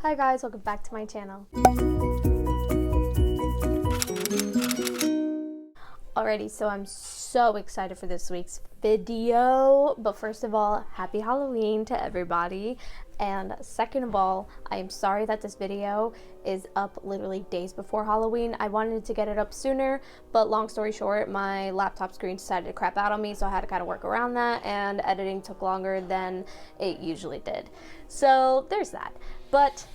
Hi guys, welcome back to my channel. Alrighty, so I'm so excited for this week's video, but first of all, happy Halloween to everybody, and second of all, I am sorry that this video is up literally days before Halloween. I wanted to get it up sooner, but long story short, my laptop screen decided to crap out on me, so I had to kind of work around that, and editing took longer than it usually did. So there's that. But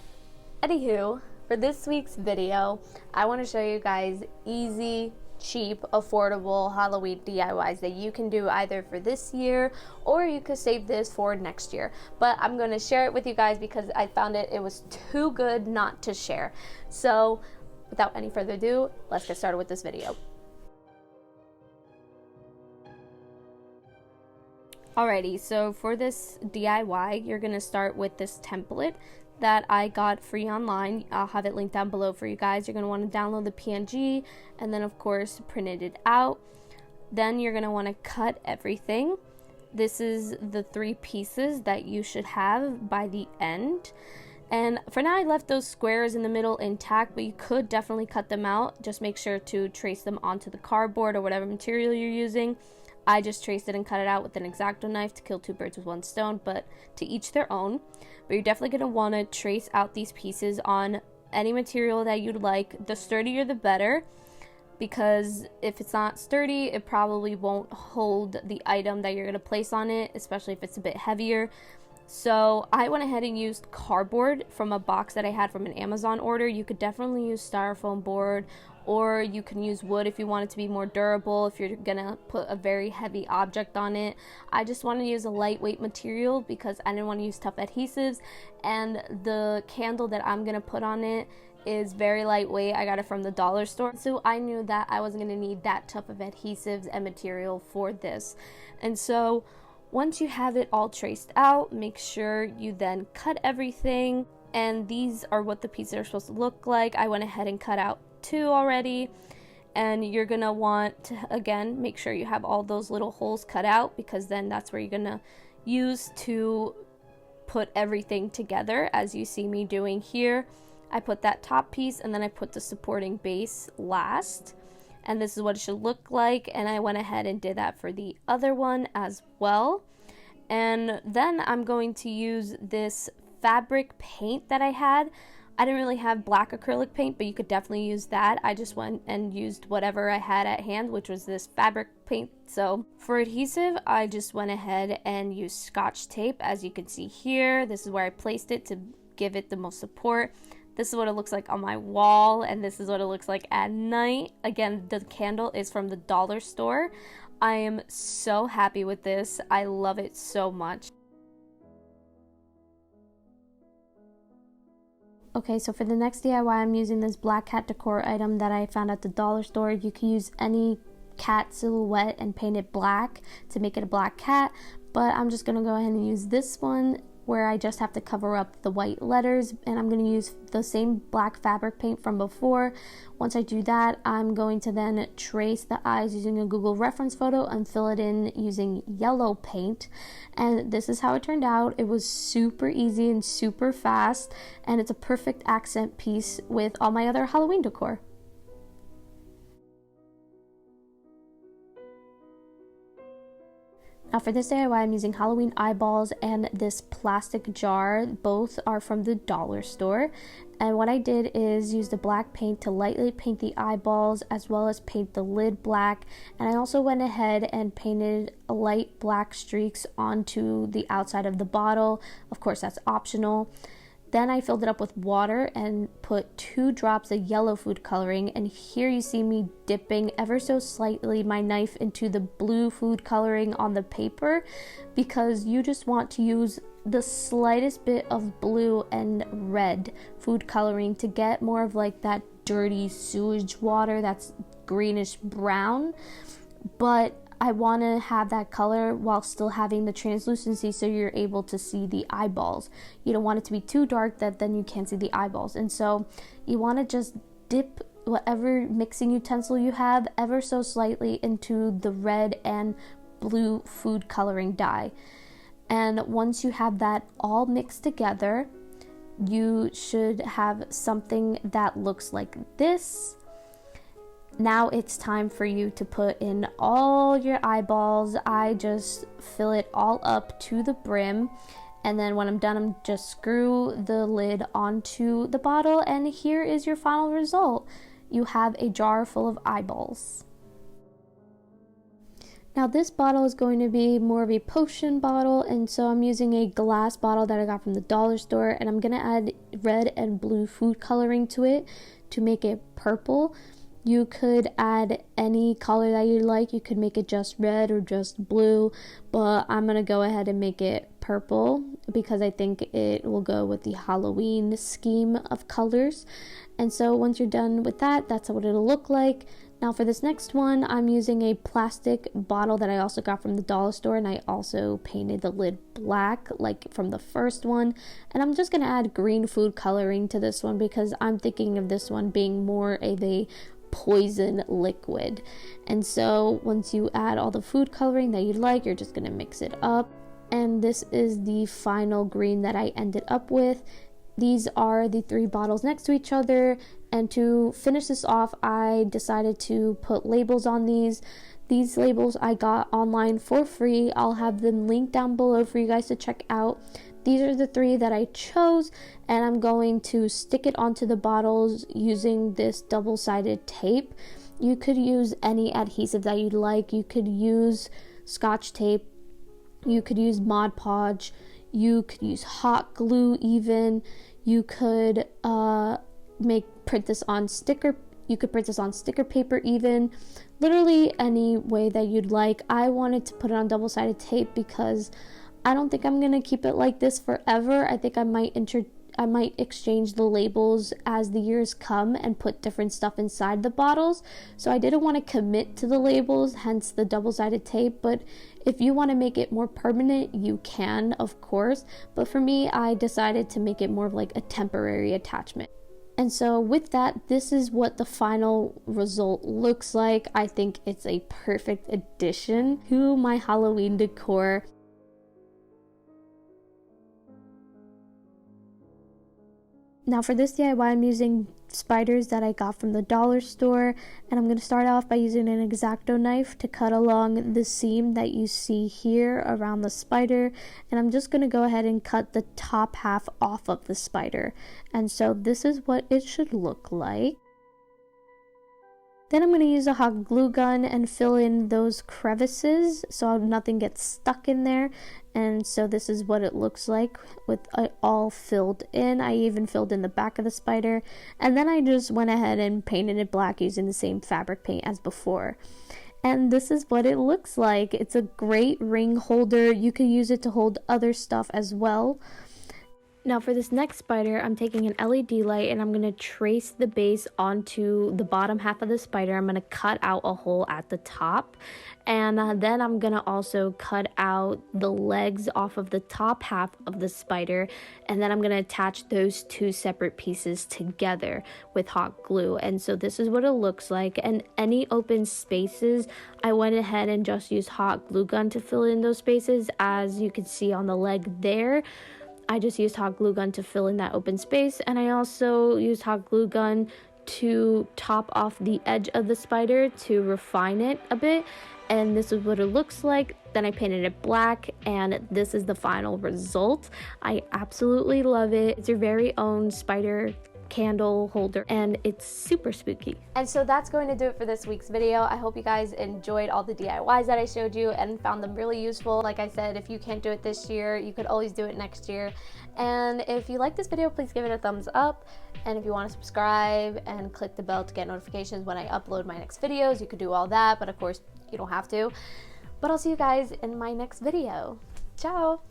anywho, for this week's video, I want to show you guys easy, cheap, affordable Halloween DIYs that you can do either for this year or you could save this for next year. But I'm going to share it with you guys because I found it was too good not to share. So without any further ado, let's get started with this video. Alrighty, so for this DIY, you're going to start with this template that I got free online. I'll have it linked down below for you guys. You're going to want to download the PNG and then of course print it out. Then you're going to want to cut everything. This is the 3 pieces that you should have by the end. And for now I left those squares in the middle intact, but you could definitely cut them out. Just make sure to trace them onto the cardboard or whatever material you're using. I just traced it and cut it out with an X-Acto knife to kill 2 birds with 1 stone, but to each their own. But you're definitely going to want to trace out these pieces on any material that you'd like. The sturdier the better, because if it's not sturdy, it probably won't hold the item that you're going to place on it, especially if it's a bit heavier. So I went ahead and used cardboard from a box that I had from an Amazon order. You could definitely use styrofoam board, or you can use wood if you want it to be more durable, if you're gonna put a very heavy object on it. I just wanted to use a lightweight material because I didn't want to use tough adhesives, and the candle that I'm gonna put on it is very lightweight. I got it from the dollar store, so I knew that I wasn't gonna need that tough of adhesives and material for this. And so once you have it all traced out, make sure you then cut everything, and these are what the pieces are supposed to look like. I went ahead and cut out 2 already, and you're gonna want to again make sure you have all those little holes cut out, because then that's where you're gonna use to put everything together, as you see me doing here. I put that top piece and then I put the supporting base last, and this is what it should look like, and I went ahead and did that for the other one as well. And then I'm going to use this fabric paint that I had. I didn't really have black acrylic paint, but you could definitely use that. I just went and used whatever I had at hand, which was this fabric paint. So for adhesive, I just went ahead and used Scotch tape, as you can see here. This is where I placed it to give it the most support. This is what it looks like on my wall, and this is what it looks like at night. Again, the candle is from the dollar store. I am so happy with this. I love it so much. Okay, so for the next DIY, I'm using this black cat decor item that I found at the dollar store. You can use any cat silhouette and paint it black to make it a black cat, but I'm just going to go ahead and use this one where I just have to cover up the white letters, and I'm going to use the same black fabric paint from before. Once I do that, I'm going to then trace the eyes using a Google reference photo and fill it in using yellow paint. And this is how it turned out. It was super easy and super fast, and it's a perfect accent piece with all my other Halloween decor. Now for this DIY, I'm using Halloween eyeballs and this plastic jar. Both are from the dollar store. And what I did is use the black paint to lightly paint the eyeballs as well as paint the lid black. And I also went ahead and painted light black streaks onto the outside of the bottle. Of course, that's optional. Then I filled it up with water and put 2 drops of yellow food coloring, and here you see me dipping ever so slightly my knife into the blue food coloring on the paper, because you just want to use the slightest bit of blue and red food coloring to get more of like that dirty sewage water that's greenish brown. But I want to have that color while still having the translucency, so you're able to see the eyeballs. You don't want it to be too dark that then you can't see the eyeballs. And so you want to just dip whatever mixing utensil you have ever so slightly into the red and blue food coloring dye. And once you have that all mixed together, you should have something that looks like this. Now it's time for you to put in all your eyeballs. I just fill it all up to the brim, and then when I'm done, I'm just screw the lid onto the bottle, and here is your final result. You have a jar full of eyeballs. Now this bottle is going to be more of a potion bottle, and so I'm using a glass bottle that I got from the dollar store, and I'm going to add red and blue food coloring to it to make it purple. You could add any color that you like. You could make it just red or just blue, but I'm going to go ahead and make it purple because I think it will go with the Halloween scheme of colors. And so once you're done with that, that's what it'll look like. Now for this next one, I'm using a plastic bottle that I also got from the dollar store, and I also painted the lid black like from the first one. And I'm just going to add green food coloring to this one because I'm thinking of this one being more of a poison liquid. And so once you add all the food coloring that you like, you're just going to mix it up. And this is the final green that I ended up with. These are the 3 bottles next to each other, and to finish this off, I decided to put labels on these. These labels I got online for free. I'll have them linked down below for you guys to check out. These are the 3 that I chose, and I'm going to stick it onto the bottles using this double-sided tape. You could use any adhesive that you'd like. You could use Scotch tape. You could use Mod Podge. You could use hot glue even. You could print this on sticker. You could print this on sticker paper even. Literally any way that you'd like. I wanted to put it on double-sided tape because I don't think I'm gonna keep it like this forever. I think I might exchange the labels as the years come and put different stuff inside the bottles. So I didn't want to commit to the labels, hence the double-sided tape. But if you want to make it more permanent, you can, of course. But for me, I decided to make it more of like a temporary attachment. And so with that, this is what the final result looks like. I think it's a perfect addition to my Halloween decor. Now for this DIY, I'm using spiders that I got from the dollar store, and I'm going to start off by using an X-Acto knife to cut along the seam that you see here around the spider, and I'm just going to go ahead and cut the top half off of the spider. And so this is what it should look like. Then I'm going to use a hot glue gun and fill in those crevices so nothing gets stuck in there. And so this is what it looks like with it all filled in. I even filled in the back of the spider. And then I just went ahead and painted it black using the same fabric paint as before. And this is what it looks like. It's a great ring holder. You could use it to hold other stuff as well. Now for this next spider, I'm taking an LED light and I'm going to trace the base onto the bottom half of the spider. I'm going to cut out a hole at the top, and then I'm going to also cut out the legs off of the top half of the spider, and then I'm going to attach those 2 separate pieces together with hot glue. And so this is what it looks like. And any open spaces, I went ahead and just used hot glue gun to fill in those spaces. As you can see on the leg there, I just used hot glue gun to fill in that open space, and I also used hot glue gun to top off the edge of the spider to refine it a bit. And this is what it looks like. Then I painted it black, and this is the final result. I absolutely love it. It's your very own spider candle holder, and it's super spooky. And so that's going to do it for this week's video. I hope you guys enjoyed all the DIYs that I showed you and found them really useful. Like I said, if you can't do it this year, you could always do it next year. And if you like this video, please give it a thumbs up. And if you want to subscribe and click the bell to get notifications when I upload my next videos, you could do all that, but of course you don't have to. But I'll see you guys in my next video. Ciao.